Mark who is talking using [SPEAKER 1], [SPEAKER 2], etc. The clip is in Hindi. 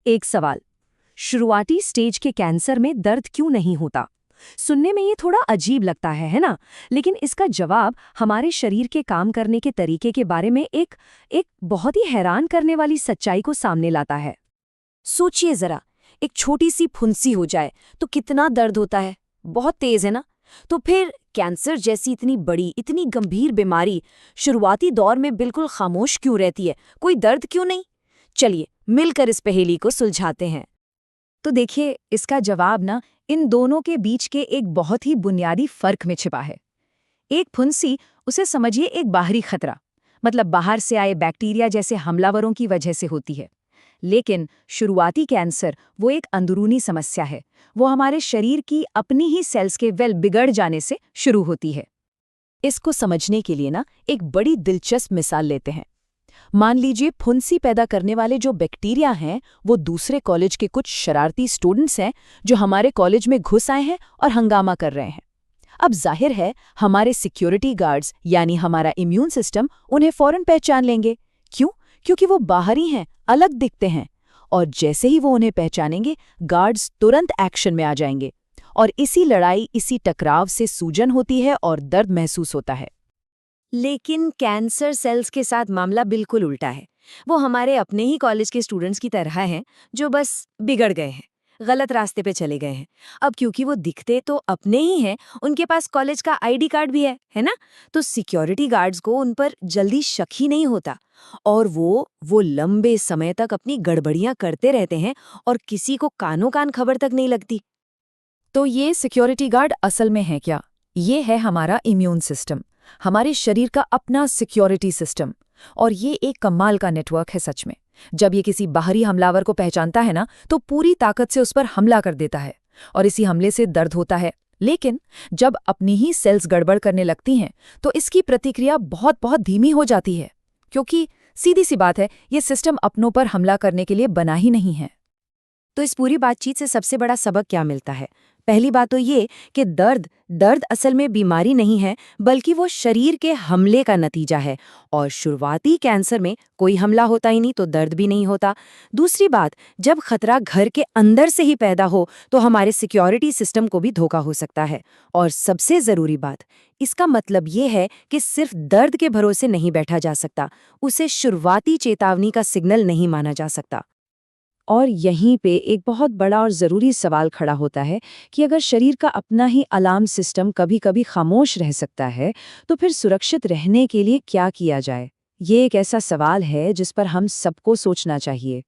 [SPEAKER 1] एक सवाल, शुरुआती स्टेज के कैंसर में दर्द क्यों नहीं होता? सुनने में ये थोड़ा अजीब लगता है ना? लेकिन इसका जवाब हमारे शरीर के काम करने के तरीके के बारे में एक बहुत ही हैरान करने वाली सच्चाई को सामने लाता है।
[SPEAKER 2] सोचिए जरा, एक छोटी सी फुंसी हो जाए तो कितना दर्द होता है। बहुत तेज है ना? तो फिर कैंसर जैसी इतनी बड़ी, इतनी गंभीर बीमारी शुरुआती दौर में बिल्कुल खामोश क्यों रहती है? कोई दर्द क्यों नहीं? चलिए मिलकर इस पहेली को सुलझाते हैं।
[SPEAKER 1] तो देखिए, इसका जवाब ना इन दोनों के बीच के एक बहुत ही बुनियादी फर्क में छिपा है। एक फुंसी, उसे समझिए एक बाहरी खतरा, मतलब बाहर से आए बैक्टीरिया जैसे हमलावरों की वजह से होती है। लेकिन शुरुआती कैंसर वो एक अंदरूनी समस्या है। वो हमारे शरीर की अपनी ही सेल्स के बिगड़ जाने से शुरू होती है।
[SPEAKER 2] इसको समझने के लिए ना एक बड़ी दिलचस्प मिसाल लेते हैं। मान लीजिए फुंसी पैदा करने वाले जो बैक्टीरिया हैं वो दूसरे कॉलेज के कुछ शरारती स्टूडेंट्स हैं जो हमारे कॉलेज में घुस आए हैं और हंगामा कर रहे हैं। अब जाहिर है हमारे सिक्योरिटी गार्ड्स यानी हमारा इम्यून सिस्टम उन्हें फौरन पहचान लेंगे। क्यों? क्योंकि वो बाहरी हैं, अलग दिखते हैं। और जैसे ही वो उन्हें पहचानेंगे, गार्ड्स तुरंत एक्शन में आ जाएंगे और इसी लड़ाई, इसी टकराव से सूजन होती है और दर्द महसूस होता है।
[SPEAKER 1] लेकिन कैंसर सेल्स के साथ मामला बिल्कुल उल्टा है। वो हमारे अपने ही कॉलेज के स्टूडेंट्स की तरह हैं, जो बस बिगड़ गए हैं, गलत रास्ते पे चले गए हैं। अब क्योंकि वो दिखते तो अपने ही हैं, उनके पास कॉलेज का आईडी कार्ड भी है ना? तो सिक्योरिटी गार्ड्स को उन पर जल्दी शक ही नहीं होता और वो लंबे समय तक अपनी गड़बड़ियां करते रहते हैं और किसी को कानो कान खबर तक नहीं लगती।
[SPEAKER 2] तो ये सिक्योरिटी गार्ड असल में है क्या? ये है हमारा इम्यून सिस्टम, हमारे शरीर का अपना सिक्योरिटी सिस्टम। और ये एक कमाल का नेटवर्क है सच में। जब ये किसी बाहरी हमलावर को पहचानता है ना, तो पूरी ताकत से उस पर हमला कर देता है और इसी हमले से दर्द होता है। लेकिन जब अपनी ही सेल्स गड़बड़ करने लगती हैं, तो इसकी प्रतिक्रिया बहुत बहुत धीमी हो जाती है, क्योंकि सीधी सी बात है, ये सिस्टम अपनों पर हमला करने के लिए बना ही नहीं है।
[SPEAKER 1] तो इस पूरी बातचीत से सबसे बड़ा सबक क्या मिलता है? पहली बात तो ये कि दर्द असल में बीमारी नहीं है, बल्कि वो शरीर के हमले का नतीजा है। और शुरुआती कैंसर में कोई हमला होता ही नहीं तो दर्द भी नहीं होता। दूसरी बात, जब खतरा घर के अंदर से ही पैदा हो तो हमारे सिक्योरिटी सिस्टम को भी धोखा हो सकता है। और सबसे ज़रूरी बात, इसका मतलब ये है कि सिर्फ दर्द के भरोसे नहीं बैठा जा सकता, उसे शुरुआती चेतावनी का सिग्नल नहीं माना जा सकता। और यहीं पे एक बहुत बड़ा और ज़रूरी सवाल खड़ा होता है कि अगर शरीर का अपना ही अलार्म सिस्टम कभी-कभी खामोश रह सकता है, तो फिर सुरक्षित रहने के लिए क्या किया जाए? ये एक ऐसा सवाल है जिस पर हम सबको सोचना चाहिए।